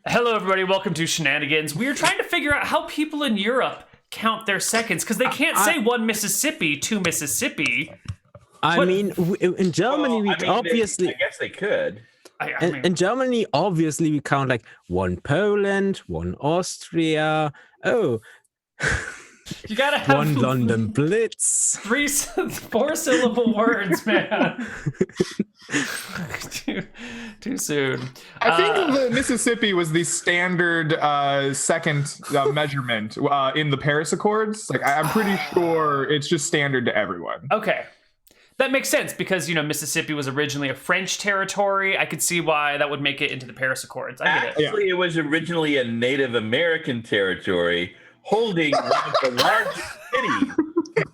Hello, everybody. Welcome to Shenanigans. We are trying to figure out how people in Europe count their seconds because they can't say one Mississippi, two Mississippi. I mean, in Germany, obviously. I guess they could. In Germany, obviously, we count like one Poland, one Austria. Oh, you gotta have one London Blitz. 4-syllable words, man. too soon. I think the Mississippi was the standard second measurement in the Paris Accords. Like, I'm pretty sure it's just standard to everyone. Okay. That makes sense because, Mississippi was originally a French territory. I could see why that would make it into the Paris Accords. Actually, it was originally a Native American territory holding one of the largest cities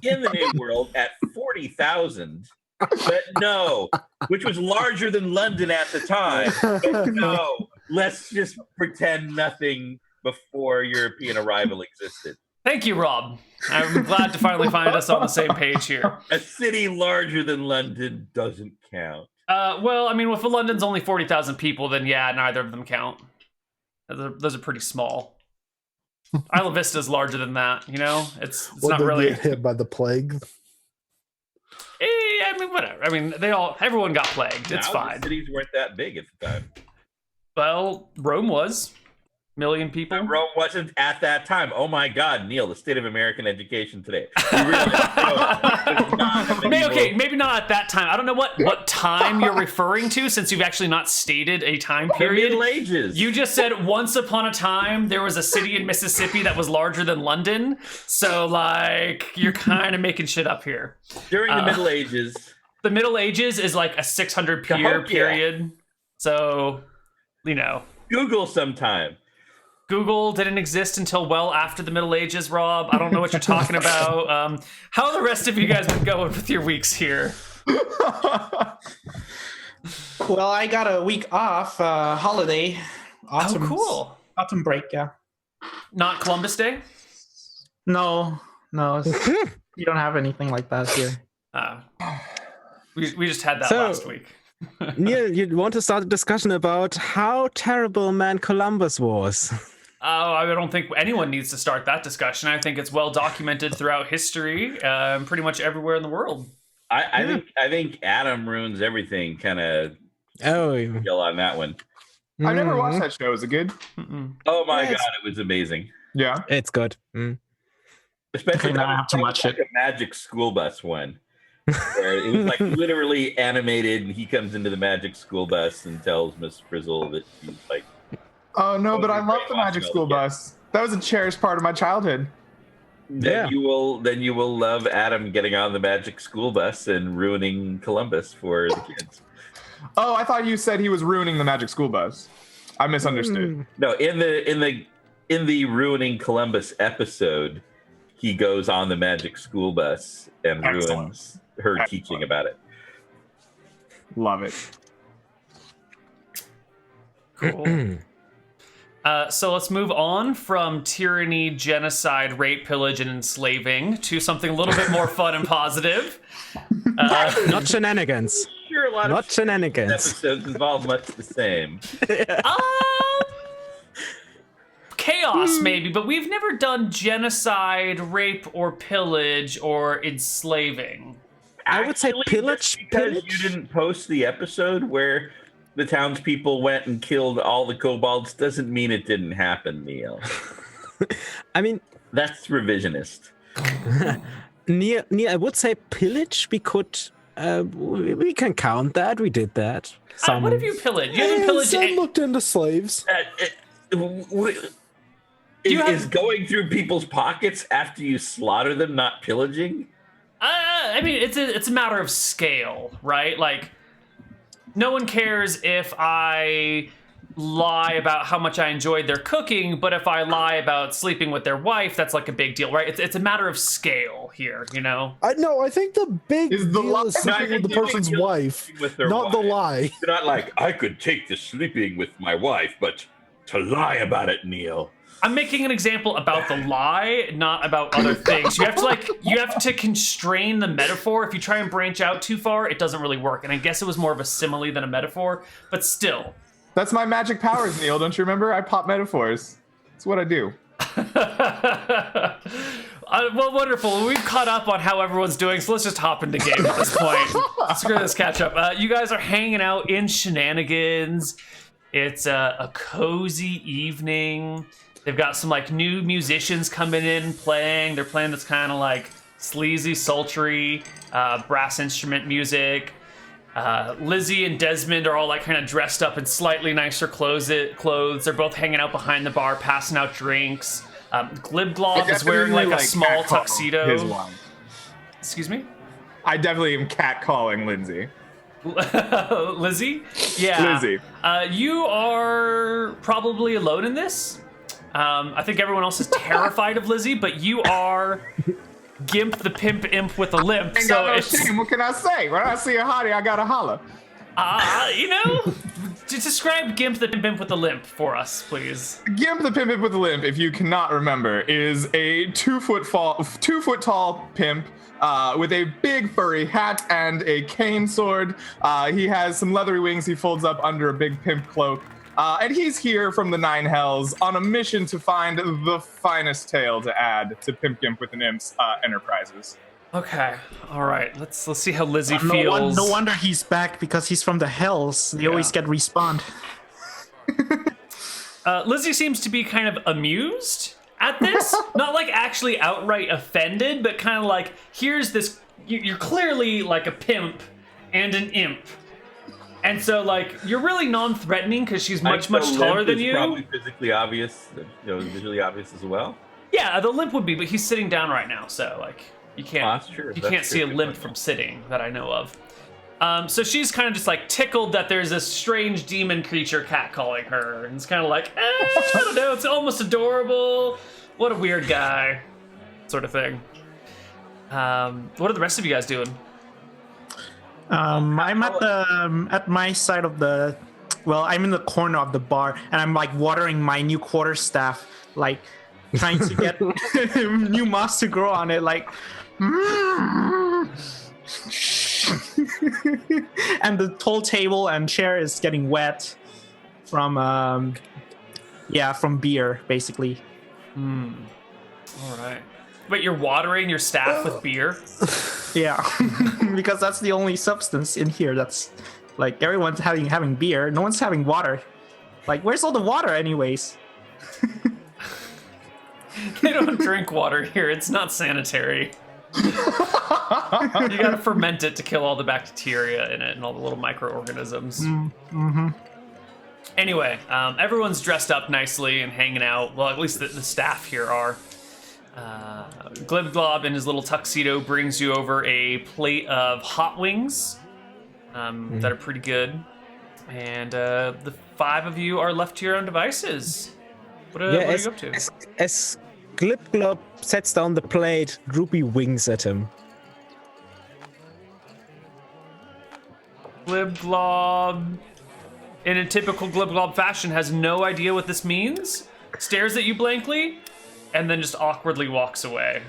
in the New World at 40,000. But no, which was larger than London at the time. But no, let's just pretend nothing before European arrival existed. Thank you, Rob. I'm glad to finally find us on the same page here. A city larger than London doesn't count. Well, I mean, if London's only 40,000 people, then yeah, neither of them count. Those are pretty small. Isla Vista's larger than that, It's not really get hit by the plague. I mean, whatever. I mean, everyone got plagued. It's fine. The cities weren't that big at the time. Well, Rome was. Million people. But Rome wasn't at that time. Oh my God, Neal, the state of American education today. Maybe not at that time. I don't know what time you're referring to, since you've actually not stated a time period. The Middle Ages. You just said once upon a time there was a city in Mississippi that was larger than London. So you're kind of making shit up here. During the Middle Ages. The Middle Ages is like a 600-year period. So, Google sometime. Google didn't exist until well after the Middle Ages, Rob. I don't know what you're talking about. How are the rest of you guys been going with your weeks here? Well, I got a week off, holiday. Autumn, cool. Autumn break, yeah. Not Columbus Day? No. You don't have anything like that here. We just had that last week. Neal, you want to start a discussion about how terrible man Columbus was? Oh, I don't think anyone needs to start that discussion. I think it's well documented throughout history, pretty much everywhere in the world. I think Adam ruins everything. Kind of. Deal on that one. I never watched that show. Is it good? Oh my God, it was amazing. Yeah, it's good. Especially not too much. Like a Magic School Bus one. Where it was like literally animated, and he comes into the Magic School Bus and tells Miss Frizzle that he's like, "Oh no, but I love the Magic School Bus. That was a cherished part of my childhood." Then you will love Adam getting on the Magic School Bus and ruining Columbus for the kids. Oh, I thought you said he was ruining the Magic School Bus. I misunderstood. No, in the ruining Columbus episode, he goes on the Magic School Bus and ruins her teaching about it. Love it. Cool. So let's move on from tyranny, genocide, rape, pillage, and enslaving to something a little bit more fun and positive. Not shenanigans. Sure, a lot Not of shenanigans. episodes involve much the same. Chaos, maybe, but we've never done genocide, rape, or pillage, or enslaving. I would say pillage. Because you didn't post the episode where the townspeople went and killed all the kobolds doesn't mean it didn't happen, Neal. I mean, that's revisionist. Neal, I would say pillage. We could, we can count that. We did that. What have you pillaged? You haven't pillaged. Some looked into slaves. Is going through people's pockets after you slaughter them not pillaging? I mean, it's a matter of scale, right? Like, no one cares if I lie about how much I enjoyed their cooking, but if I lie about sleeping with their wife, that's like a big deal, right? It's a matter of scale here, I think the big deal is sleeping with the person's wife, not the lie. You're not like, I could take to sleeping with my wife, but to lie about it, Neal. I'm making an example about the lie, not about other things. You have to constrain the metaphor. If you try and branch out too far, it doesn't really work. And I guess it was more of a simile than a metaphor, but still, That's my magic powers, Neal. Don't you remember? I pop metaphors. That's what I do. Well, wonderful. We've caught up on how everyone's doing, so let's just hop into game at this point. Screw this catch up. You guys are hanging out in Shenanigans. It's a cozy evening. They've got some like new musicians coming in and playing. They're playing this kind of like sleazy, sultry brass instrument music. Lizzie and Desmond are all like kind of dressed up in slightly nicer clothes. They're both hanging out behind the bar, passing out drinks. Glibglob is wearing like a small tuxedo. His wife. Excuse me? I definitely am catcalling Lindsay. Lizzie? Yeah. Lizzie. You are probably alone in this. I think everyone else is terrified of Lizzie, but you are Gimp the Pimp Imp with a limp. Ain't got no shame. What can I say? When I see a hottie, I gotta holler. Just describe Gimp the Pimp Imp with a limp for us, please. Gimp the Pimp Imp with a limp, if you cannot remember, is a 2 foot tall pimp with a big furry hat and a cane sword. He has some leathery wings he folds up under a big pimp cloak. And he's here from the Nine Hells on a mission to find the finest tale to add to Pimp Gimp with an Imp's enterprises. Okay, all right. Let's see how Lizzie feels. No wonder he's back, because he's from the Hells. They always get respawned. Lizzie seems to be kind of amused at this. Not like actually outright offended, but kind of like, here's this. You're clearly like a pimp and an imp. And so, like, you're really non-threatening because she's much taller than you. Probably physically obvious, visually obvious as well. Yeah, the limp would be, but he's sitting down right now, so like you can't see a limp from sitting that I know of. So she's kind of just like tickled that there's this strange demon creature catcalling her, and it's kind of like, I don't know, it's almost adorable. What a weird guy, sort of thing. What are the rest of you guys doing? I'm at my side of the. Well, I'm in the corner of the bar, and I'm like watering my new quarterstaff, like trying to get new moss to grow on it, like. And the whole table and chair is getting wet from beer, basically. All right. Wait, you're watering your staff with beer? Yeah, because that's the only substance in here that's like everyone's having beer. No one's having water. Like, where's all the water, anyways? They don't drink water here. It's not sanitary. You gotta ferment it to kill all the bacteria in it and all the little microorganisms. Mm-hmm. Anyway, everyone's dressed up nicely and hanging out. Well, at least the staff here are. Glibglob in his little tuxedo brings you over a plate of hot wings that are pretty good. And the 5 of you are left to your own devices. What are you up to? As Glibglob sets down the plate, Ruby winks at him. Glibglob, in a typical Glibglob fashion, has no idea what this means, stares at you blankly, and then just awkwardly walks away.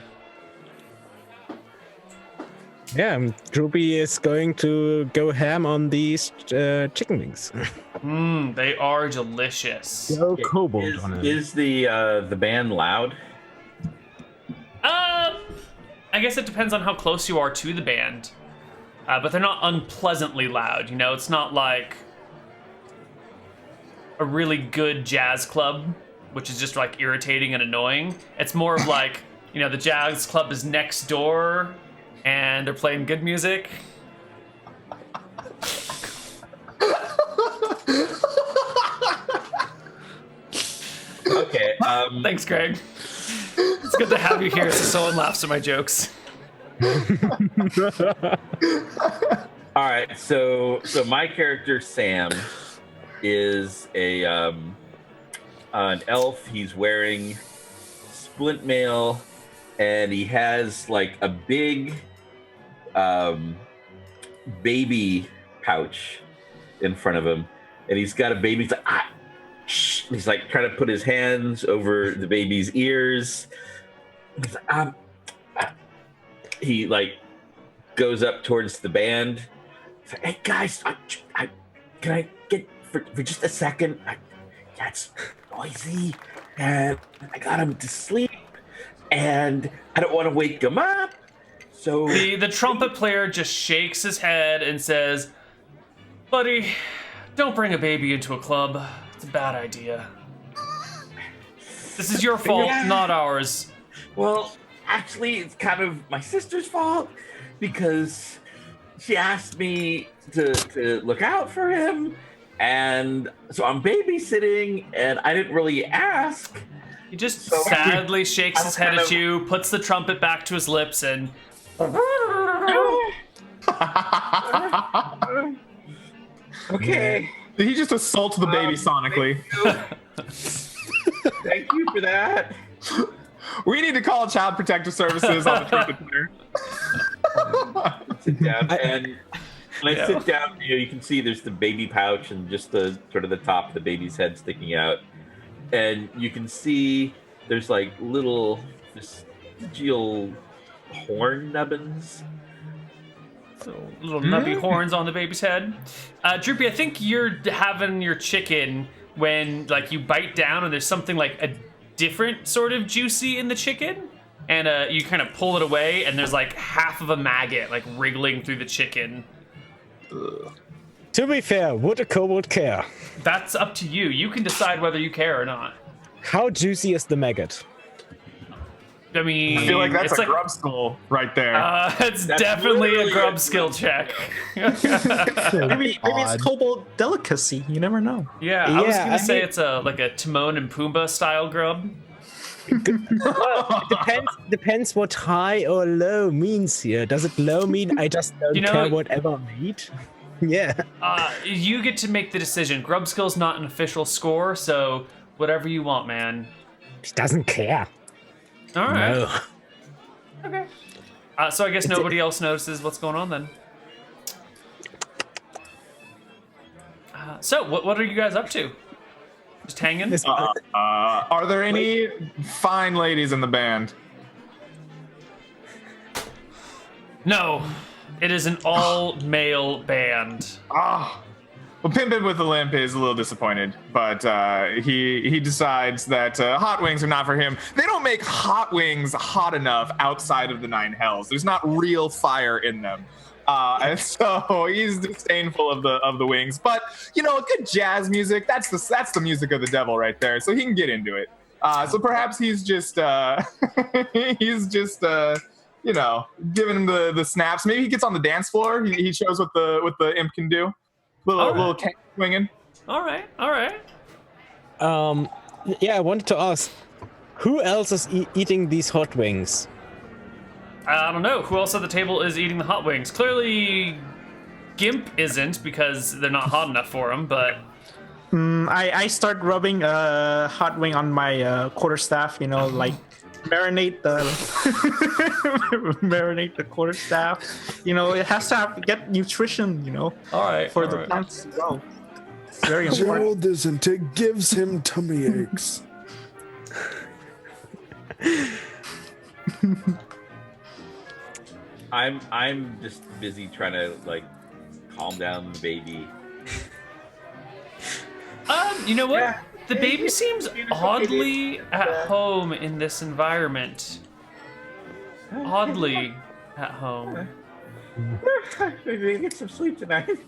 Yeah, Ruby is going to go ham on these chicken wings. They are delicious. Go kobold on it. Is the band loud? I guess it depends on how close you are to the band. But they're not unpleasantly loud, you know? It's not like a really good jazz club, which is just like irritating and annoying. It's more of like, you know, the jazz club is next door and they're playing good music. Okay. Thanks, Greg. It's good to have you here so someone laughs at my jokes. All right. So my character Sam is an elf. He's wearing splint mail, and he has like a big baby pouch in front of him, and he's got a baby. He's like, shh. He's like trying to put his hands over the baby's ears. He's like, he like goes up towards the band. He's like, hey guys, can I get for just a second? Yeah, it's noisy, and I got him to sleep, and I don't want to wake him up. So the trumpet player just shakes his head and says, "Buddy, don't bring a baby into a club. It's a bad idea. This is your fault, not ours." Well, actually, it's kind of my sister's fault because she asked me to look out for him, and so I'm babysitting, and I didn't really ask. He just sadly shakes his head at you, puts the trumpet back to his lips, and okay. Did he just assault the baby sonically? Thank you for that. We need to call Child Protective Services on the trumpet player. Sit down, and when I sit down, you can see there's the baby pouch and just the sort of the top of the baby's head sticking out, and you can see there's like little vestigial horn nubbins. So little nubby horns on the baby's head. Droopy, I think you're having your chicken when like you bite down and there's something like a different sort of juicy in the chicken, and you kind of pull it away and there's like half of a maggot like wriggling through the chicken. To be fair, would a kobold care? That's up to you. You can decide whether you care or not. How juicy is the maggot? I mean, I feel like that's it's a grub skull right there. It's definitely a grub skill check. Maybe it's kobold delicacy. You never know. Yeah, I was gonna say it's like a Timon and Pumbaa style grub. Well, it depends what high or low means here. Does it low mean I just don't care whatever I eat? Yeah. You get to make the decision. Grub skill's not an official score, so whatever you want, man. He doesn't care. All right. No. Okay. So I guess nobody else notices what's going on then. So what are you guys up to? Just hanging? Are there any fine ladies in the band? No. It is an all-male band. Well, Pimpin' with the Limp is a little disappointed, but he decides that hot wings are not for him. They don't make hot wings hot enough outside of the Nine Hells. There's not real fire in them. And so he's disdainful of the wings. But, you know, good jazz music, that's the music of the devil right there. So he can get into it. So perhaps he's just, you know, giving him the snaps. Maybe he gets on the dance floor. He shows what the imp can do. Little cat swinging. All right. Yeah, I wanted to ask, who else is eating these hot wings? I don't know. Who else at the table is eating the hot wings? Clearly, Gimp isn't because they're not hot enough for him, but... I start rubbing a hot wing on my quarterstaff, you know, like marinate the quarterstaff. You know, it has to get nutrition, you know, for the plants to grow. It's very important. Joe doesn't. It gives him tummy aches. I'm just busy trying to like calm down the baby. You know what? Yeah. The baby seems oddly at home in this environment. Oddly at home. Maybe get some sleep tonight.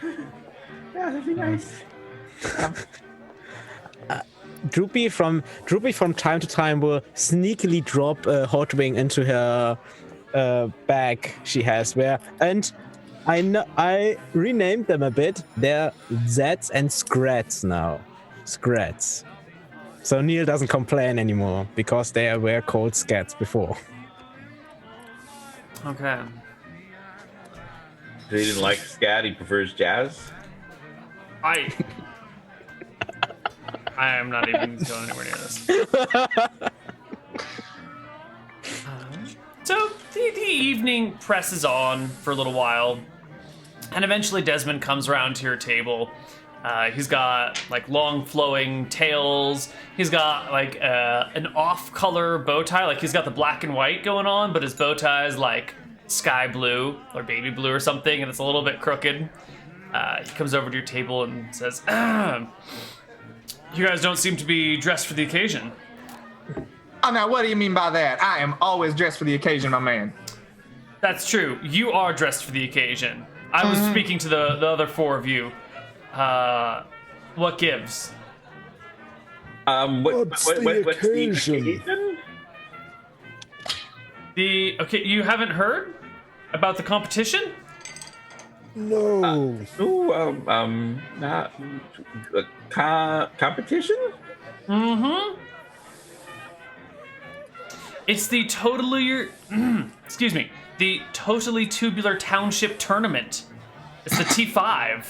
Yeah, that'd be nice. Droopy from time to time will sneakily drop a hot wing into her bag she has and I renamed them a bit. They're Zeds and Scrats now. Scrats. So Neal doesn't complain anymore because they were called Scats before. Okay. He didn't like scat, he prefers jazz? I am not even going anywhere near this. So the evening presses on for a little while, and eventually Desmond comes around to your table. He's got like long flowing tails. He's got like an off-color bow tie. Like he's got the black and white going on, but his bow tie is like sky blue or baby blue or something, and it's a little bit crooked. He comes over to your table and says, "You guys don't seem to be dressed for the occasion." Oh, now what do you mean by that? I am always dressed for the occasion, my man. That's true. You are dressed for the occasion. I was speaking to the other four of you. What gives? What's the occasion? Okay, you haven't heard about the competition? No. Not competition? Mm-hmm. It's the the Totally Tubular Township Tournament. It's the T5.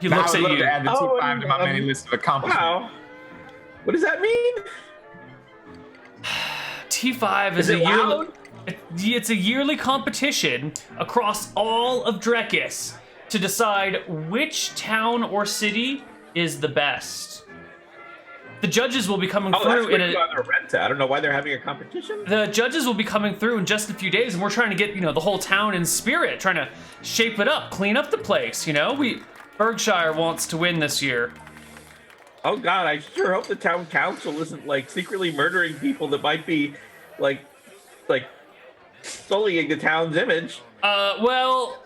He looks I would at love you. to add the T5 to my many list of accomplishments. Wow. What does that mean? T5 Is it loud? It's a yearly competition across all of Drekis to decide which town or city is the best. The judges will be coming through in I don't know why they're having a competition. The judges will be coming through in just a few days, and we're trying to get the whole town in spirit, trying to shape it up, clean up the place. Berkshire wants to win this year. Oh God, I sure hope the town council isn't secretly murdering people that might be like sullying the town's image. Well,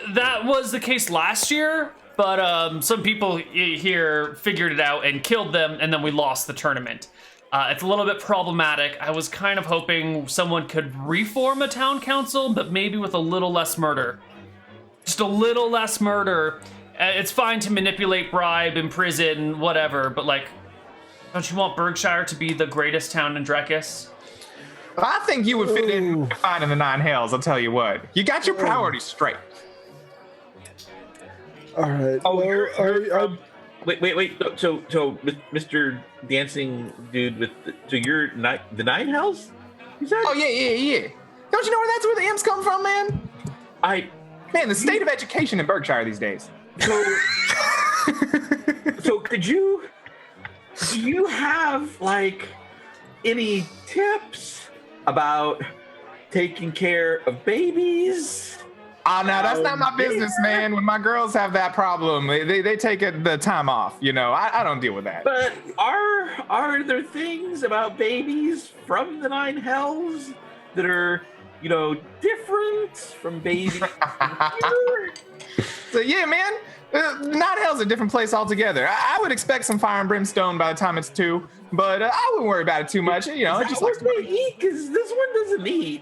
that was the case last year, but some people here figured it out and killed them, and then we lost the tournament. It's a little bit problematic. I was kind of hoping someone could reform a town council, but maybe with a little less murder. Just a little less murder. It's fine to manipulate, bribe, imprison, whatever, but don't you want Berkshire to be the greatest town in Drekis? I think you would fit in fine in the Nine Hells, I'll tell you what. You got your priorities straight. All right. Oh, well, wait. So, Mr. Dancing Dude you're the Nine Hells? Oh, yeah. Don't you know that's where the imps come from, man? Man, the state of education in Berkshire these days. So do you have any tips about taking care of babies? Oh, no, that's not my business, man. When my girls have that problem, they take the time off. I don't deal with that. But are there things about babies from the Nine Hells that are different from babies here? So yeah, man, Nine Hells a different place altogether. I would expect some fire and brimstone by the time it's 2, but I wouldn't worry about it too much. It's just what they eat, because this one doesn't eat,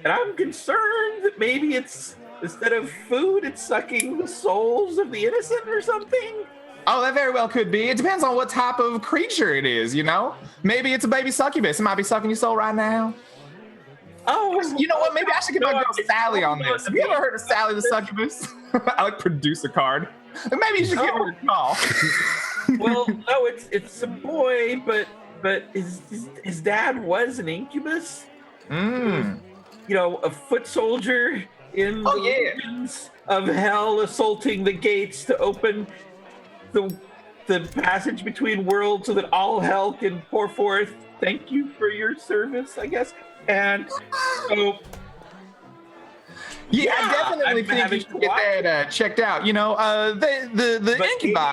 and I'm concerned that maybe it's instead of food, it's sucking the souls of the innocent or something. Oh, that very well could be. It depends on what type of creature it is. Maybe it's a baby succubus. It might be sucking your soul right now. Oh, you know what? Maybe I should get my girl Sally on this. Have you ever heard of Sally the Succubus? I produce a card. Maybe you should give her a call. Well, no, it's a boy, but his dad was an incubus. A foot soldier in the regions of hell, assaulting the gates to open the passage between worlds so that all hell can pour forth. Thank you for your service, I guess. And so, I definitely think you should get that checked out. The incubi,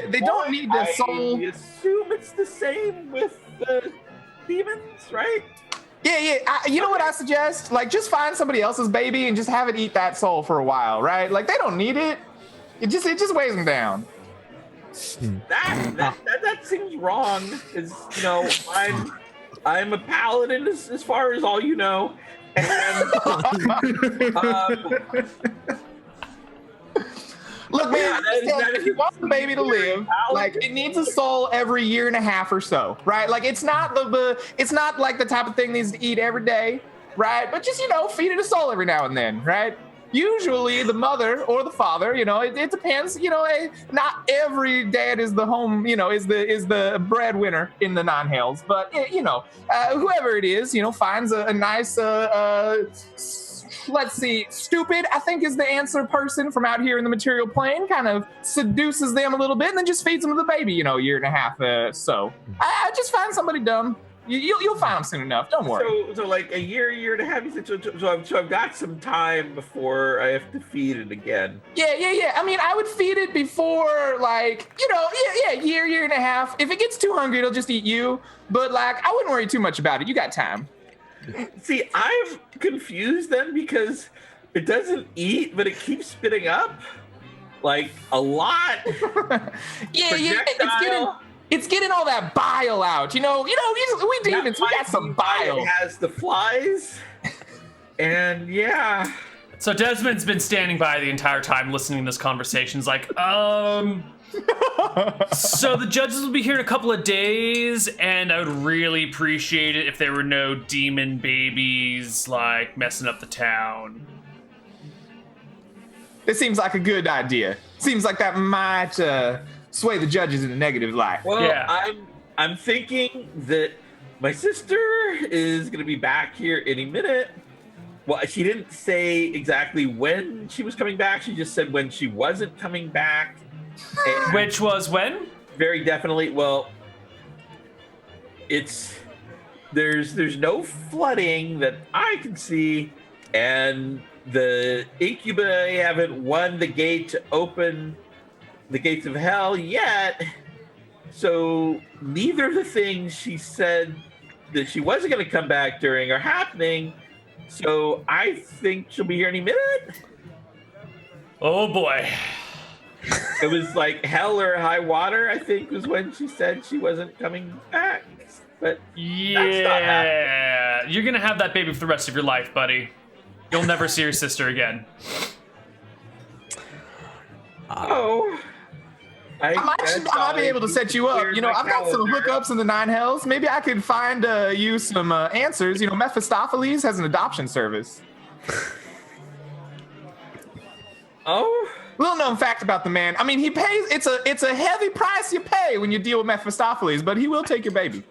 they don't need the soul. I assume it's the same with the demons, right? Yeah. You know what I suggest? Just find somebody else's baby and just have it eat that soul for a while, right? They don't need it. It just weighs them down. That seems wrong. Because I'm a paladin as far as all you know, and look, man, if you want the baby to live, it needs a soul every year and a half or so, right? It's not it's not the type of thing needs to eat every day, right? But just feed it a soul every now and then, right? Usually the mother or the father, it depends. Not every dad is the home, is the breadwinner in the Nine Hells, but whoever it is, finds a nice, let's see, stupid, I think is the answer person from out here in the material plane, kind of seduces them a little bit and then just feeds them to the baby, a year and a half. So I just find somebody dumb. You'll find him soon enough. Don't worry. So like a year and a half. You said so. I've got some time before I have to feed it again. Yeah. I mean, I would feed it before, like, year and a half. If it gets too hungry, it'll just eat you. But like, I wouldn't worry too much about it. You got time. See, I'm confused then because it doesn't eat, but it keeps spitting up like a lot. It's getting all that bile out. We demons, we got some bile. It has the flies, and yeah. So Desmond's been standing by the entire time listening to this conversation. He's like, so the judges will be here in a couple of days, and I would really appreciate it if there were no demon babies, like, messing up the town. This seems like a good idea. Seems like that might sway the judges in a negative light. Well, yeah. I'm thinking that my sister is going to be back here any minute. Well, she didn't say exactly when she was coming back. She just said when she wasn't coming back. Which was when? Very definitely. Well, there's no flooding that I can see, and the incubi haven't won the gate to open the gates of hell yet. So neither of the things she said that she wasn't going to come back during are happening. So I think she'll be here any minute. Oh boy. It was like hell or high water, I think, was when she said she wasn't coming back. But yeah, you're going to have that baby for the rest of your life, buddy. You'll never see your sister again. Oh. I might be able to set you up. I've got some hookups in the Nine Hells. Maybe I could find you some answers. Mephistopheles has an adoption service. Oh. Little known fact about the man. I mean, he pays. It's a heavy price you pay when you deal with Mephistopheles, but he will take your baby.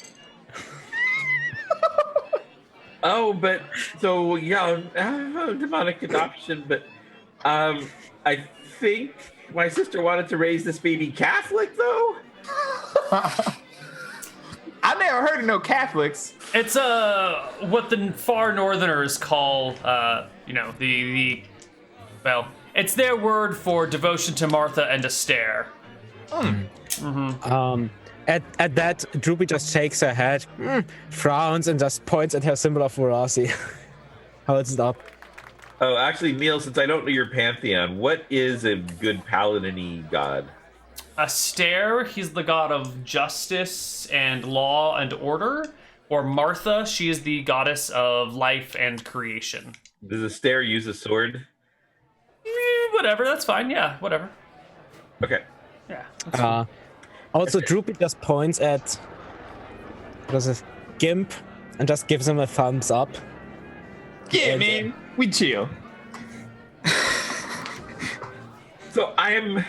Oh, but so yeah, demonic adoption. But I think my sister wanted to raise this baby Catholic, though. I never heard of no Catholics. It's what the far northerners call it's their word for devotion to Martha and a stare. At that, Droopy just shakes her head, frowns, and just points at her symbol of Verasi. Holds it up. Oh, actually, Neal, since I don't know your pantheon, what is a good paladin-y god? A stare, he's the god of justice and law and order. Or Martha, she is the goddess of life and creation. Does a stare use a sword? Whatever, that's fine. Yeah, whatever. Okay. Yeah. Also, Droopy just points at Gimp and just gives him a thumbs up. Yeah, man, we chill. So I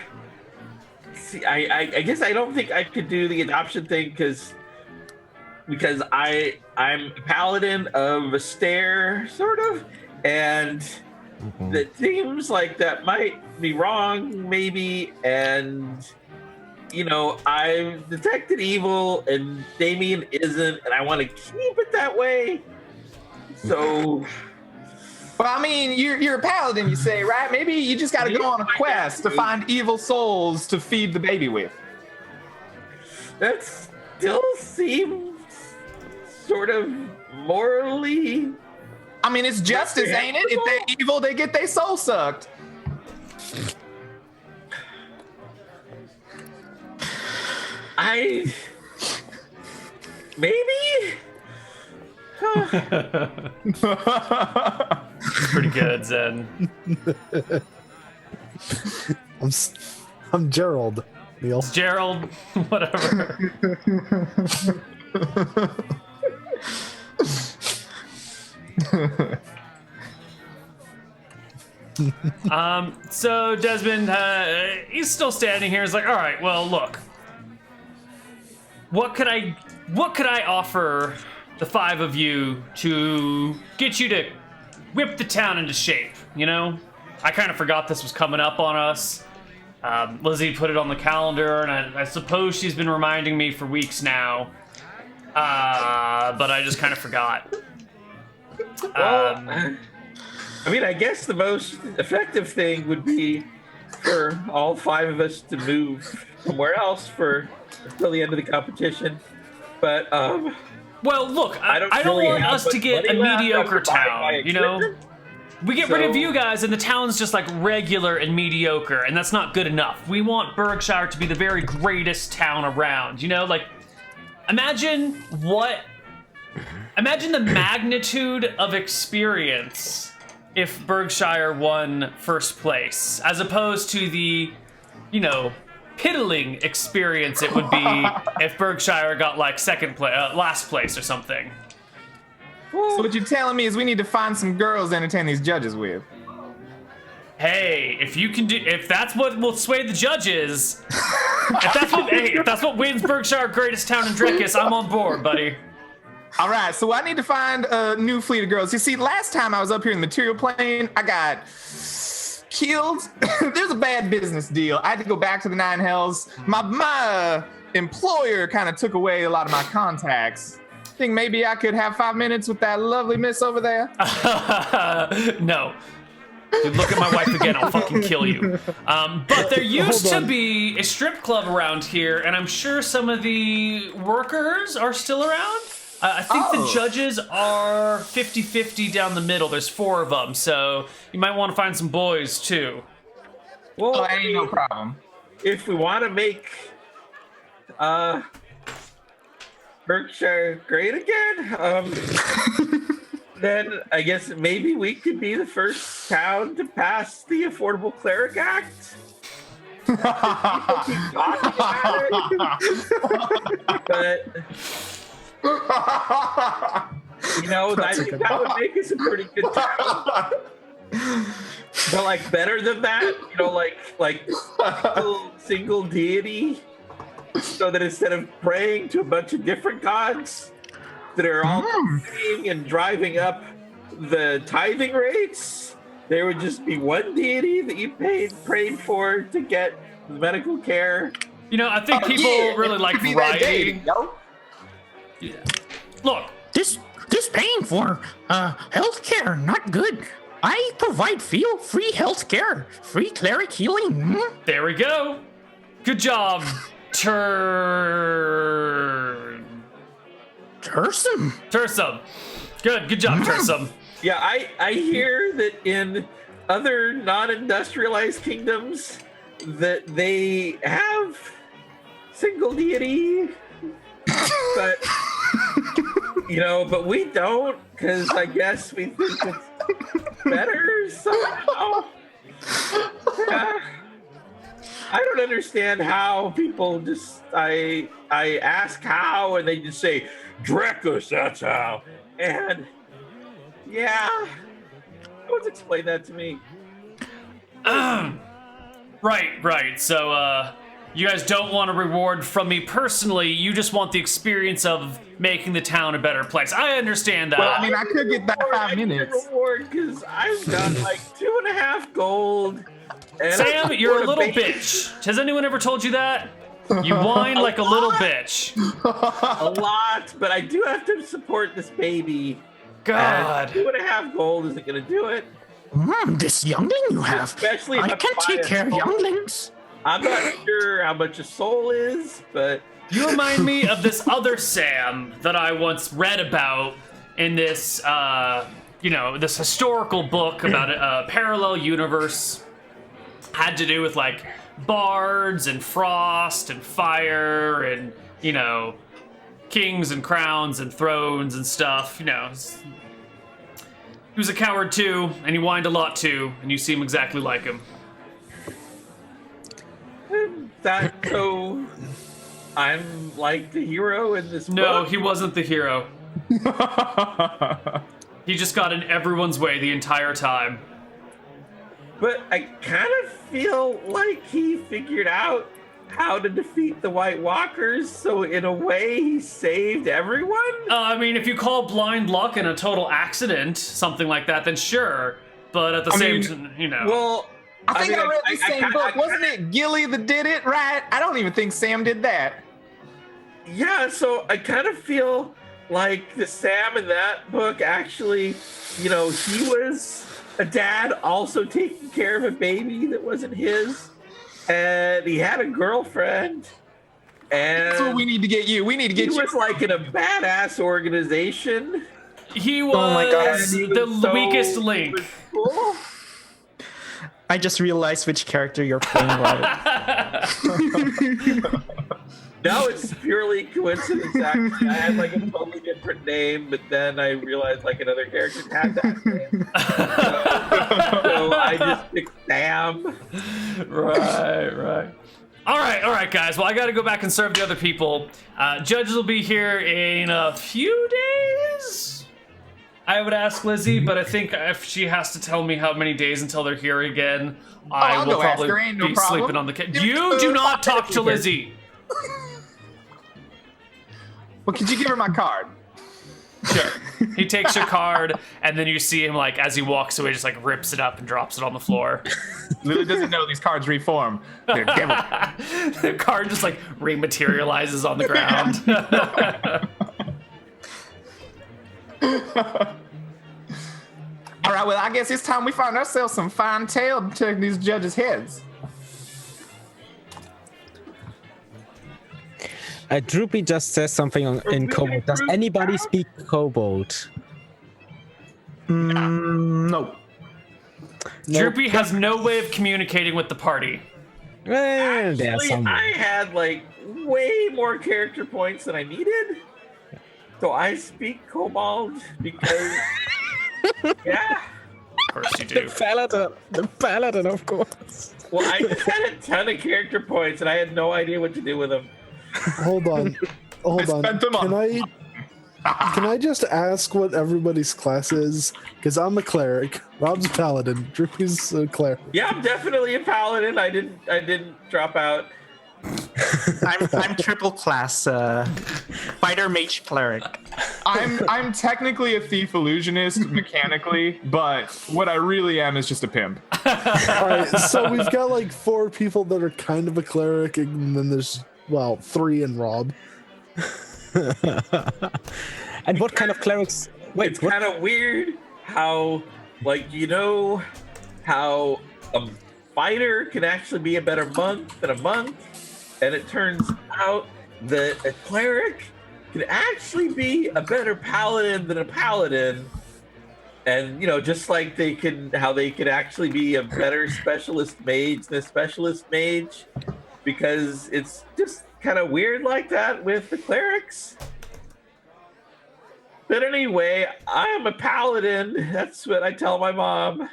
guess I don't think I could do the adoption thing because I'm a paladin of a stare, sort of, and it seems like that might be wrong, maybe, and I've detected evil and Damien isn't, and I want to keep it that way. So, well, I mean, you're a paladin, you say, right? Maybe you just got to go on a quest to find evil souls to feed the baby with. That still seems sort of morally. I mean, it's justice, ain't it? If they're evil, they get their soul sucked. Maybe? Pretty good, Zen. I'm Gerald, Neal. It's Gerald, whatever. So Desmond, he's still standing here. He's like, all right, well, look. What could I offer the five of you to get you to whip the town into shape? I kind of forgot this was coming up on us. Lizzie put it on the calendar, and I suppose she's been reminding me for weeks now. But I just kind of forgot. Well, I mean, I guess the most effective thing would be for all 5 of us to move somewhere else until the end of the competition. But well, look, I don't really want have us to much get a money left mediocre after buying my town, you know? equipment. We get rid of you guys, and the town's just like regular and mediocre, and that's not good enough. We want Berkshire to be the very greatest town around, you know? Like, imagine the magnitude of experience if Berkshire won first place, as opposed to the, you know, piddling experience it would be if Berkshire got like last place or something. So what you're telling me is we need to find some girls to entertain these judges with. Hey, if that's what will sway the judges, if that's what wins Berkshire greatest town in Drekis, I'm on board, buddy. All right, so I need to find a new fleet of girls. You see, last time I was up here in the material plane, I got killed. There's a bad business deal. I had to go back to the Nine Hells. My employer kind of took away a lot of my contacts. Think maybe I could have 5 minutes with that lovely miss over there? No. Dude, look at my wife again, I'll fucking kill you. But there used to be a strip club around here, and I'm sure some of the workers are still around. I think the judges are 50-50 down the middle. There's 4 of them, so you might want to find some boys, too. Well, ain't no problem. If we want to make Berkshire great again, then I guess maybe we could be the first town to pass the Affordable Cleric Act. People keep talking about it. But, you know, I think that would make us a pretty good town. But like better than that, you know, like single deity, so that instead of praying to a bunch of different gods that are all praying and driving up the tithing rates, there would just be one deity that you prayed for to get medical care. You know, I think people really like variety. Yeah. Look, This paying for healthcare, not good. I provide free healthcare, free cleric healing. there we go. Good job, Tursum. Good job, Tursum. Yeah, I hear that in other non-industrialized kingdoms that they have single deity, but you know, but we don't, because I guess we think it's better somehow. Yeah. I don't understand how people just I ask how and they just say Drekis, that's how. And yeah, don't explain that to me. Right. So you guys don't want a reward from me personally. You just want the experience of making the town a better place. I understand that. Well, I mean, I could get that 5 minutes. Reward because I've got like 2.5 gold. And Sam, you're a little bitch. Has anyone ever told you that? You whine like a little bitch. A lot, but I do have to support this baby. God. 2.5 gold isn't going to do it. This youngling you have. Especially if I can take care of younglings. I'm not sure how much a soul is, but You remind me of this other Sam that I once read about in this, this historical book about a parallel universe. Had to do with like bards and frost and fire and, you know, kings and crowns and thrones and stuff. You know, he was a coward too, and he whined a lot too, and you seem exactly like him. so I'm like the hero in this book? No, he wasn't the hero. He just got in everyone's way the entire time. But I kind of feel like he figured out how to defeat the White Walkers, so in a way he saved everyone? I mean, if you call blind luck and a total accident, something like that, then sure. But at the same time, you know. Well, I think I read the same book. Wasn't it Gilly that did it, right? I don't even think Sam did that. Yeah, so I kind of feel like the Sam in that book actually, he was a dad also taking care of a baby that wasn't his, and he had a girlfriend. And that's what we need to get you. We need to get you. He was like in a badass organization. He was the weakest link. Cool. I just realized which character you're playing, Robert. No, it's purely coincidence. Actually, I had like a totally different name, but then I realized like another character had that name. So I just picked Sam. Right. All right, guys. Well, I got to go back and serve the other people. Judges will be here in a few days. I would ask Lizzie, but I think if she has to tell me how many days until they're here again, I will probably be sleeping on the couch. You do not talk to Lizzie. Well, could you give her my card? Sure. He takes your card, and then you see him, like, as he walks away, just, like, rips it up and drops it on the floor. Lily doesn't know these cards reform. They're devil. The card just, like, rematerializes on the ground. All right, well, I guess it's time we find ourselves some fine tail to take these judges' heads. Droopy just says something in Kobold. Does anybody speak Kobold? No. Droopy has no way of communicating with the party. Well, Actually, I had like way more character points than I needed. So I speak Kobold because, yeah. Of course you do. The paladin, of course. Well, I just had a ton of character points and I had no idea what to do with them. Hold on. Can I just ask what everybody's class is? Because I'm a cleric. Rob's a paladin. Droopy's a cleric. Yeah, I'm definitely a paladin. I didn't drop out. I'm triple class fighter mage cleric. I'm technically a thief illusionist mechanically, but what I really am is just a pimp. All right, so we've got like 4 people that are kind of a cleric, and then there's 3 in Rob. And what kind of clerics? Wait, it's kind of weird how, like, how a fighter can actually be a better monk than a monk, and it turns out that a cleric can actually be a better paladin than a paladin, and just like they can actually be a better specialist mage than a specialist mage, because it's just kind of weird like that with the clerics. But anyway, I am a paladin. That's what I tell my mom.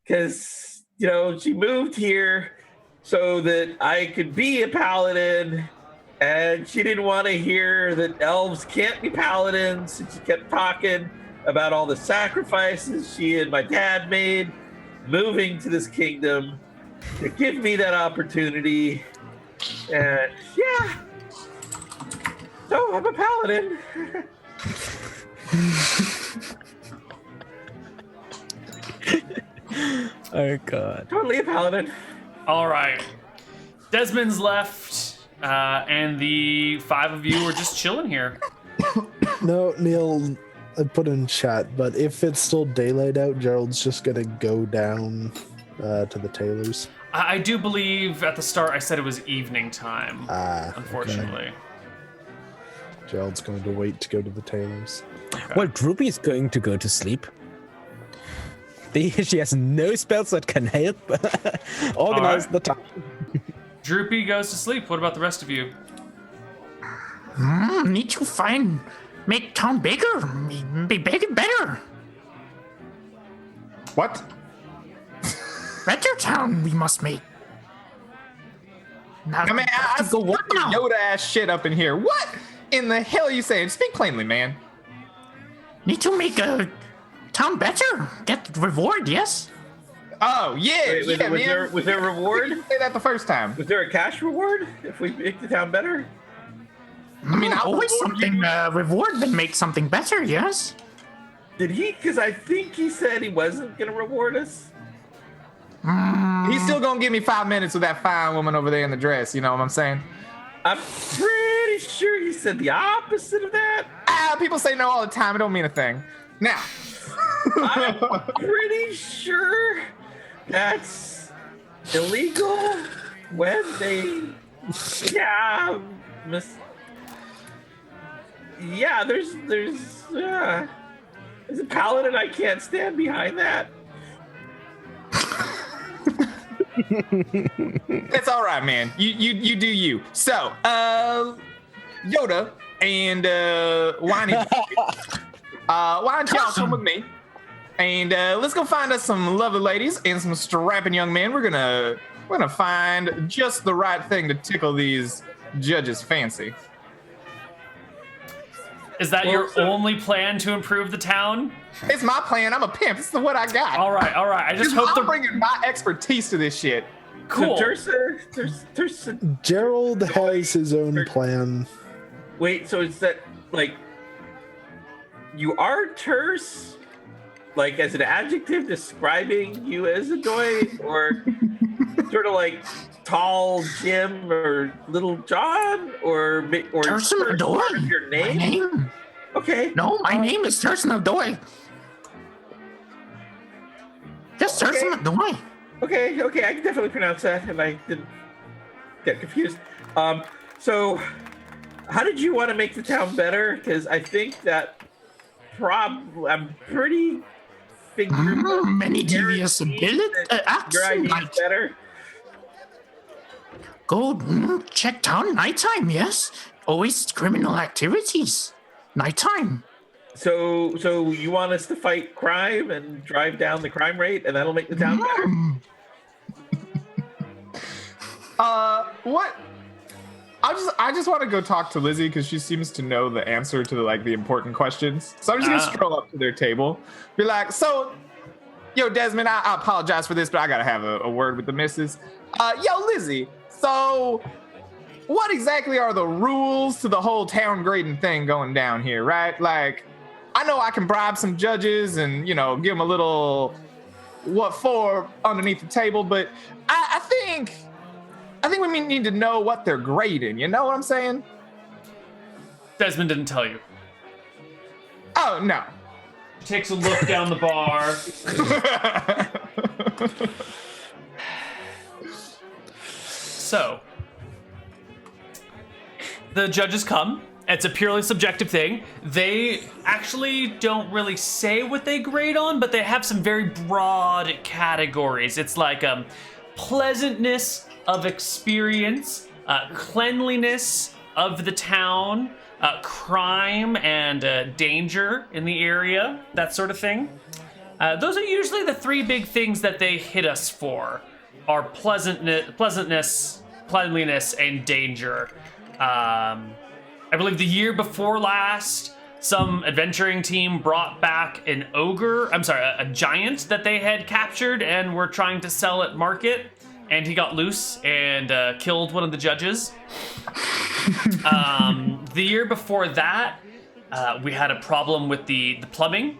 Because, she moved here so that I could be a paladin. And she didn't want to hear that elves can't be paladins. And she kept talking about all the sacrifices she and my dad made moving to this kingdom to give me that opportunity. And yeah. So I'm a paladin. Oh god. Totally a paladin. All right. Desmond's left, and the 5 of you are just chilling here. No, Neal, I put in chat, but if it's still daylight out, Gerald's just gonna go down to the tailor's. I do believe at the start I said it was evening time, unfortunately. Okay. Gerald's going to wait to go to the tailor's. Okay. Well, Droopy is going to go to sleep. She has no spells that can help organize the time. Droopy goes to sleep. What about the rest of you? Need to make town bigger. Be bigger, better. What? Better town we must make. Now, I mean, I go work now. Yoda ass shit up in here. What in the hell are you saying? Speak plainly, man. Need to make a town better. Get reward, yes? Oh, yeah. Wait, was there a reward? You didn't say that the first time. Was there a cash reward if we make the town better? I mean, always something reward that makes something better, yes? Did he? Because I think he said he wasn't going to reward us. He's still going to give me 5 minutes with that fine woman over there in the dress. You know what I'm saying? I'm pretty pretty sure he said the opposite of that. People say no all the time. It don't mean a thing. Now, I'm pretty sure that's illegal when they. Yeah. Yeah, there's a paladin. I can't stand behind that. it's all right, man. You do you. So, Yoda and Whiny, why don't y'all come with me? And let's go find us some lovely ladies and some strapping young men. We're gonna find just the right thing to tickle these judges' fancy. Is that your only plan to improve the town? It's my plan. I'm a pimp. This is what I got. All right. I just hope I'm bringing my expertise to this shit. Cool. So Tersa, Gerald has his own plan. wait, so is that like you are terse, like as an adjective describing you as a doy, or sort of like tall Jim or little John, or Terse part Doy? of your My name? name? Okay. No, my name is Terse Doy. Just Terse Doy. Okay, I can definitely pronounce that, and I didn't get confused. So how did you want to make the town better? Because I think that I'm pretty figured Many devious acts. your idea Like, is better. go check town nighttime, yes. Always criminal activities. Nighttime. So you want us to fight crime and drive down the crime rate, and that'll make the town better? What? I just want to go talk to Lizzie because she seems to know the answer to the important questions. So I'm just gonna stroll up to their table, be like, "So, yo, Desmond, I apologize for this, but I gotta have a word with the missus. Yo, Lizzie. So, what exactly are the rules to the whole town grading thing going down here, right? Like, I know I can bribe some judges and give them a little what for underneath the table, but I think we need to know what they're grading. You know what I'm saying? Desmond didn't tell you. Oh no. Takes a look down the bar. So, the judges come. It's a purely subjective thing. They actually don't really say what they grade on, but they have some very broad categories. It's like pleasantness of experience, cleanliness of the town, crime and danger in the area, that sort of thing. Those are usually the three big things that they hit us for, are pleasantness, cleanliness, and danger. I believe the year before last, some adventuring team brought back a giant that they had captured and were trying to sell at market, and he got loose and killed one of the judges. The year before that, we had a problem with the plumbing.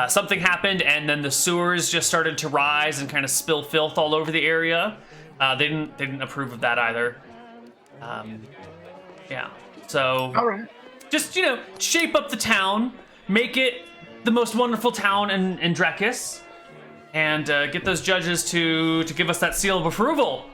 Something happened, and then the sewers just started to rise and kind of spill filth all over the area. They didn't approve of that either. Yeah. So, All right. just, shape up the town, make it the most wonderful town in Drekis, and get those judges to give us that seal of approval.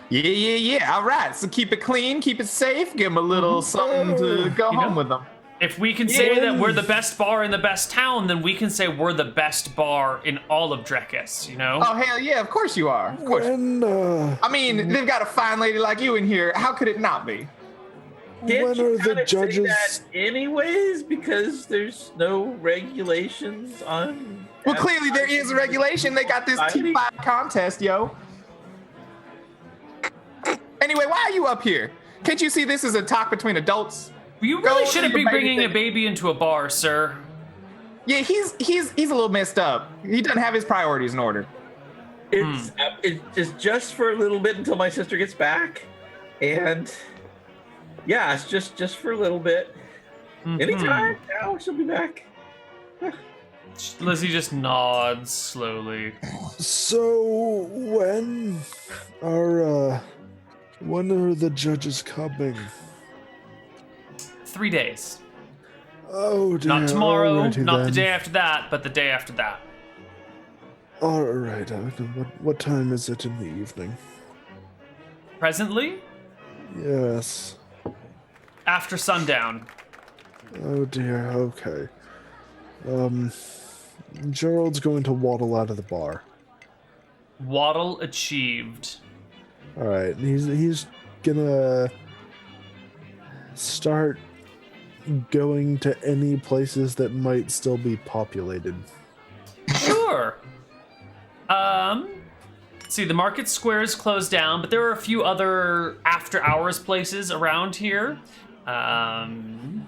Yeah. All right. So keep it clean, keep it safe, give them a little something to go home with them. If we can say that we're the best bar in the best town, then we can say we're the best bar in all of Drekis, Oh, hell yeah, of course you are. Of course. When, I mean, they've got a fine lady like you in here. How could it not be? Can't when you are the kinda say judges? that anyways, because there's no regulations on. Well, clearly there is a regulation. They got this Society? T5 contest, yo. Anyway, why are you up here? Can't you see this is a talk between adults? You really Go shouldn't do be your baby bringing a thing. baby into a bar, sir. Yeah, he's a little messed up. He doesn't have his priorities in order. It's just for a little bit until my sister gets back, and yeah, it's just for a little bit. Anytime now, she'll be back. Lizzie just nods slowly. So when are the judges coming? 3 days. Oh dear. Not tomorrow, Alrighty not the then. day after that, but the day after that. All right. What time is it in the evening? Presently, Yes. after sundown. Oh dear. Okay. Gerald's going to waddle out of the bar. Waddle achieved. All right. He's gonna start going to any places that might still be populated. Sure. See, the market square is closed down, but there are a few other after-hours places around here. And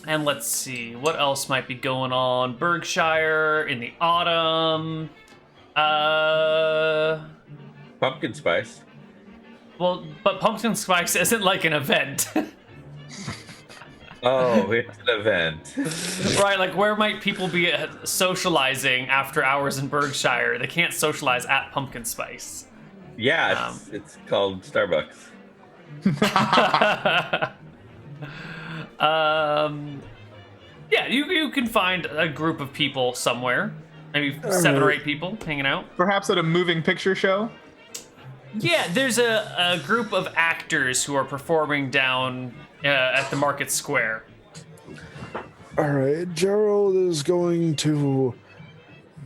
let's see, what else might be going on? Berkshire in the autumn. Pumpkin spice. Well, but pumpkin spice isn't like an event. Oh, it's an event. Right, like where might people be socializing after hours in Berkshire? They can't socialize at Pumpkin Spice. Yeah, it's called Starbucks. Yeah, you can find a group of people somewhere. Maybe 7 or 8 people hanging out. Perhaps at a moving picture show. Yeah, there's a group of actors who are performing down at the market square. All right. Gerald is going to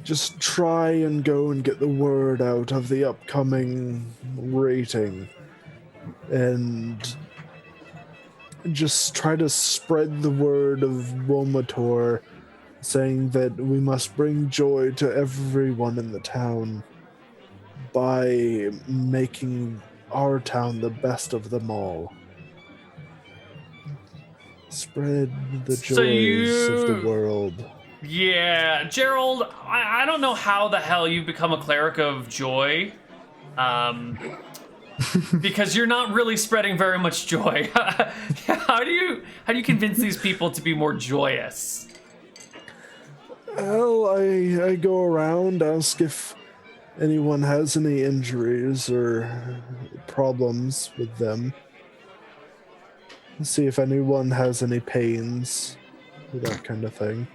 just try and go and get the word out of the upcoming rating and just try to spread the word of Womator, saying that we must bring joy to everyone in the town by making our town the best of them all. Spread the joys of the world. Yeah, Gerald, I don't know how the hell you've become a cleric of joy. Because you're not really spreading very much joy. How do you convince these people to be more joyous? Well, I go around, ask if anyone has any injuries or problems with them. See if anyone has any pains, that kind of thing.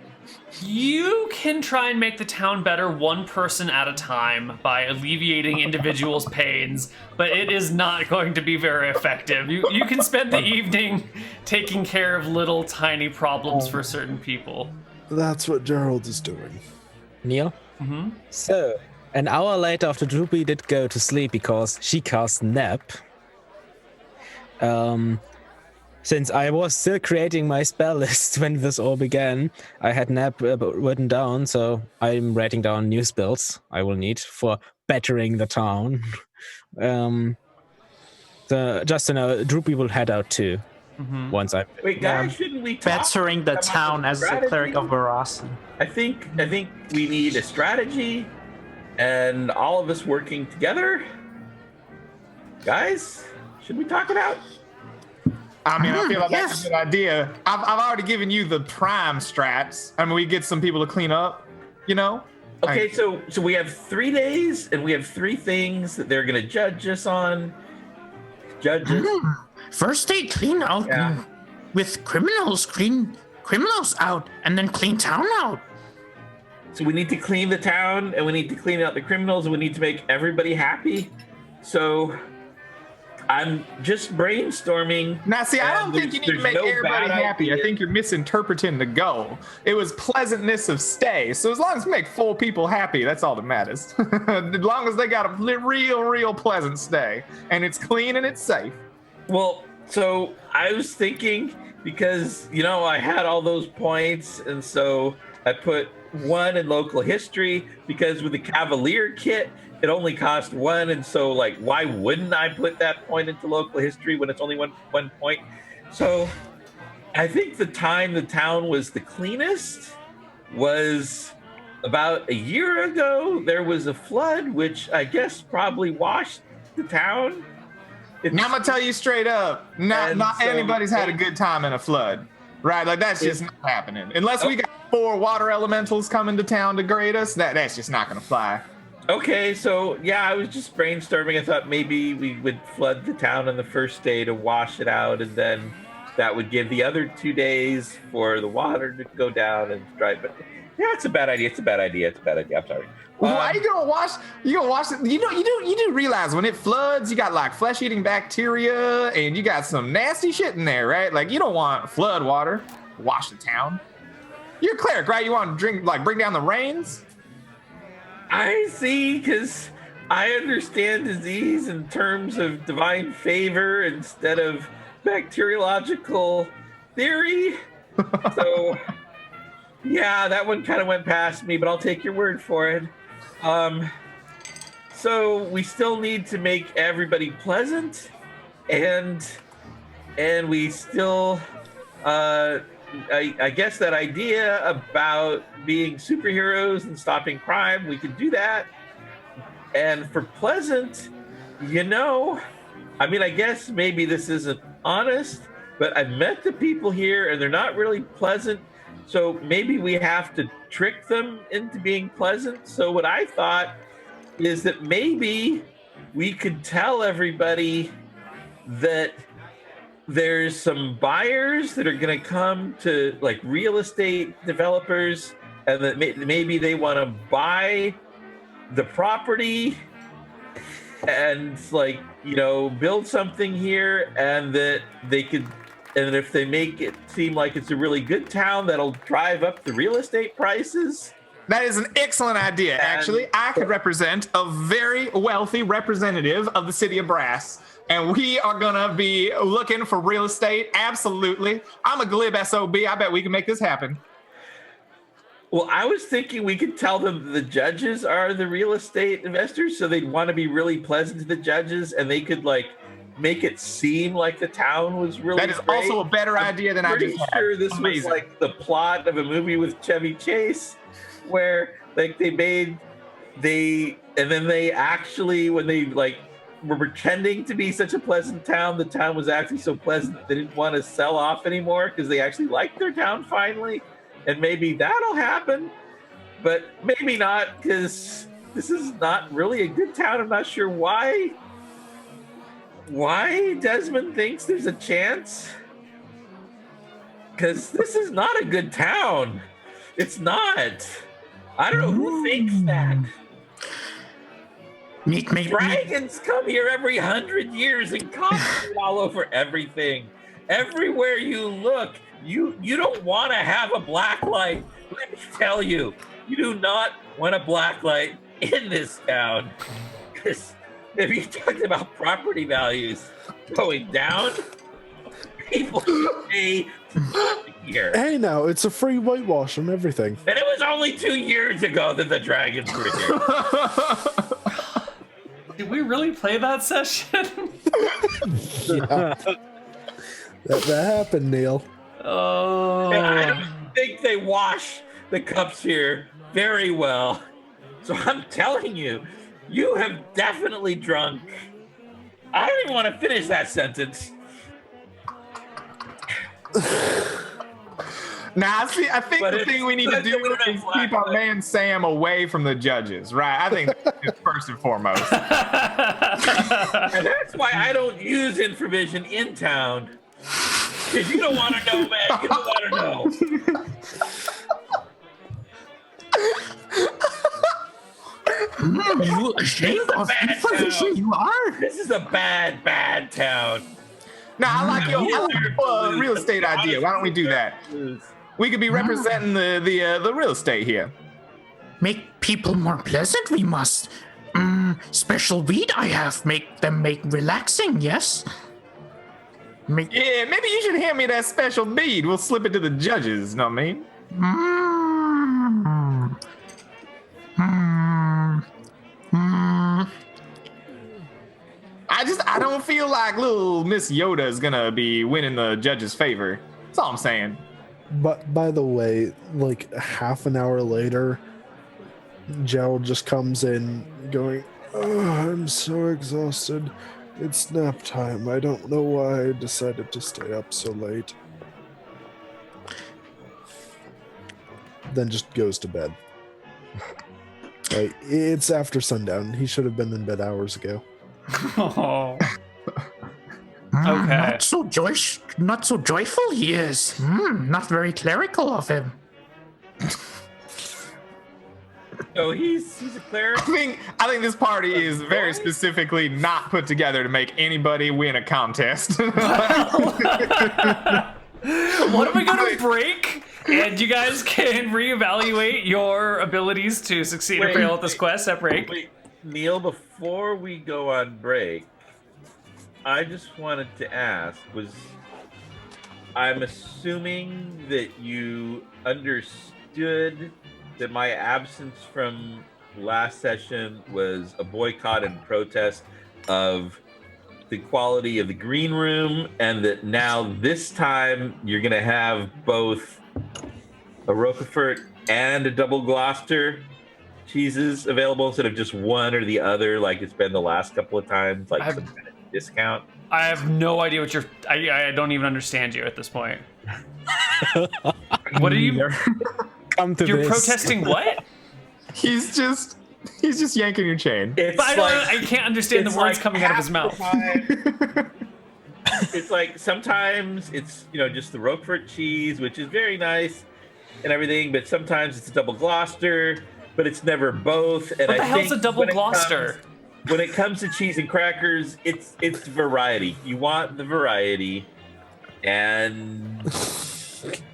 You can try and make the town better one person at a time by alleviating individuals' pains, but it is not going to be very effective. You can spend the evening taking care of little tiny problems for certain people. That's what Gerald is doing. Neal? Mm-hmm. So, an hour later after Droopy did go to sleep because she cast Nap. Since I was still creating my spell list when this all began, I had Nap written down, so I'm writing down new spells I will need for bettering the town. So just to know, Droopy will head out too. Once I Wait, guys, shouldn't we talk Bettering the about town as a strategy? cleric of veracity. I think we need a strategy, and all of us working together. Guys, should we talk it out? I mean, I feel like that's a good idea. I've already given you the prime strats. I mean, we get some people to clean up, you know? Okay, so we have 3 days, and we have 3 things that they're gonna judge us on. Judges. First they clean out with criminals, clean criminals out, and then clean town out. So we need to clean the town, and we need to clean out the criminals, and we need to make everybody happy. So I'm just brainstorming. Now, see, I don't think you need to make everybody happy. I think you're misinterpreting the goal. It was pleasantness of stay. So as long as we make 4 people happy, that's all that matters. As long as they got a real pleasant stay, and it's clean and it's safe. Well, so I was thinking, because, I had all those points, and so I put 1 in local history, because with the Cavalier kit, it only cost 1, and so, why wouldn't I put that point into local history when it's only one point? So I think the time the town was the cleanest was about a year ago. There was a flood, which I guess probably washed the town. Now I'm gonna tell you straight up, not anybody's had a good time in a flood, right? Like that's just not happening. Unless we got 4 water elementals coming to town to grade us, that's just not gonna fly. Okay, so I was just brainstorming. I thought maybe we would flood the town on the first day to wash it out, and then that would give the other 2 days for the water to go down and dry. But yeah, it's a bad idea. I'm sorry. Why you gonna wash? You gonna wash it? You do realize when it floods, you got like flesh-eating bacteria, and you got some nasty shit in there, right? Like you don't want flood water to wash the town. You're a cleric, right? You want to drink, like bring down the rains. I see, because I understand disease in terms of divine favor instead of bacteriological theory. So, yeah, that one kind of went past me, but I'll take your word for it. So we still need to make everybody pleasant, and we still, I guess that idea about being superheroes and stopping crime, we could do that. And for pleasant, I mean, I guess maybe this isn't honest, but I've met the people here and they're not really pleasant. So maybe we have to trick them into being pleasant. So what I thought is that maybe we could tell everybody that there's some buyers that are going to come to, like, real estate developers, and that maybe they want to buy the property and, like, build something here, and that they could, and if they make it seem like it's a really good town, that'll drive up the real estate prices. That is an excellent idea, actually. I could represent a very wealthy representative of the city of Brass, and we are gonna be looking for real estate. Absolutely. I'm a glib SOB. I bet we can make this happen. Well, I was thinking we could tell them the judges are the real estate investors, so they'd want to be really pleasant to the judges, and they could, like, make it seem like the town was really That is great. also a better idea than I just had. I'm pretty sure this was like the plot of a movie with Chevy Chase, where, like, and then they actually, when they, like, were pretending to be such a pleasant town, the town was actually so pleasant that they didn't want to sell off anymore because they actually liked their town finally. And maybe that'll happen, but maybe not, because this is not really a good town. I'm not sure why Desmond thinks there's a chance, because this is not a good town. It's not. I don't know who thinks that. Dragons come here every 100 years and concentrate all over everything. Everywhere you look, you don't want to have a black light. Let me tell you, you do not want a black light in this town. Because if you talked about property values going down, people pay here. Hey, now it's a free whitewash and everything. And it was only 2 years ago that the dragons were here. Did we really play that session? Yeah. That happened, Neal. Oh. And I don't think they wash the cups here very well. So I'm telling you, you have definitely drunk. I don't even want to finish that sentence. Now, see, I think the thing we need to do is keep our man Sam away from the judges, right? I think that's first and foremost. And that's why I don't use infravision in town. Because you don't want to know, man. You don't want to know. You ashamed of information you are? This is a bad, bad town. Now, I like your real estate idea. Why don't we do that? We could be representing the real estate here. Make people more pleasant, we must. Special weed I have, make relaxing, yes? Yeah, maybe you should hand me that special bead. We'll slip it to the judges, know what I mean? I don't feel like little Miss Yoda is gonna be winning the judges' favor. That's all I'm saying. But by the way, like half an hour later, Gerald just comes in going, "Oh, I'm so exhausted. It's nap time. I don't know why I decided to stay up so late." Then just goes to bed. Like, it's after sundown. He should have been in bed hours ago. Oh. Okay. Not so joyful he is. Not very clerical of him. Oh, he's a cleric. I think this party is very specifically not put together to make anybody win a contest. Why don't we go to break and you guys can reevaluate your abilities to succeed or fail at this quest at break? Wait, Neal, before we go on break, I just wanted to ask, I'm assuming that you understood that my absence from last session was a boycott and protest of the quality of the green room, and that now this time you're going to have both a Roquefort and a double Gloucester cheeses available instead of just one or the other, like it's been the last couple of times, like some kind of discount. I have no idea what I don't even understand you at this point. What are you? You're protesting what? He's just yanking your chain. It's But I can't understand the words coming out of his mouth. It's like sometimes it's just the Roquefort cheese, which is very nice and everything, but sometimes it's a double Gloucester, but it's never both. And What the I hell's think a double Gloucester? when it comes to cheese and crackers, it's variety. You want the variety, and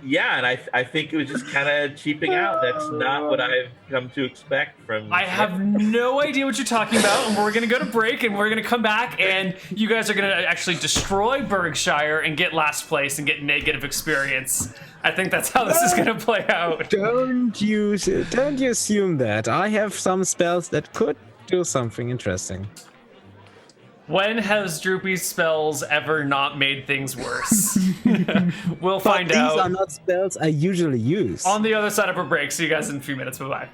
yeah, and I think it was just kind of cheaping out. That's not what I've come to expect from. I have no idea what you're talking about, and we're gonna go to break, and we're gonna come back, and you guys are gonna actually destroy Berkshire and get last place and get negative experience. I think that's how this is gonna play out. Don't you assume that. I have some spells that could do something interesting. When has Droopy's spells ever not made things worse? We'll find out. These are not spells I usually use. On the other side of a break. See you guys in a few minutes. Bye-bye.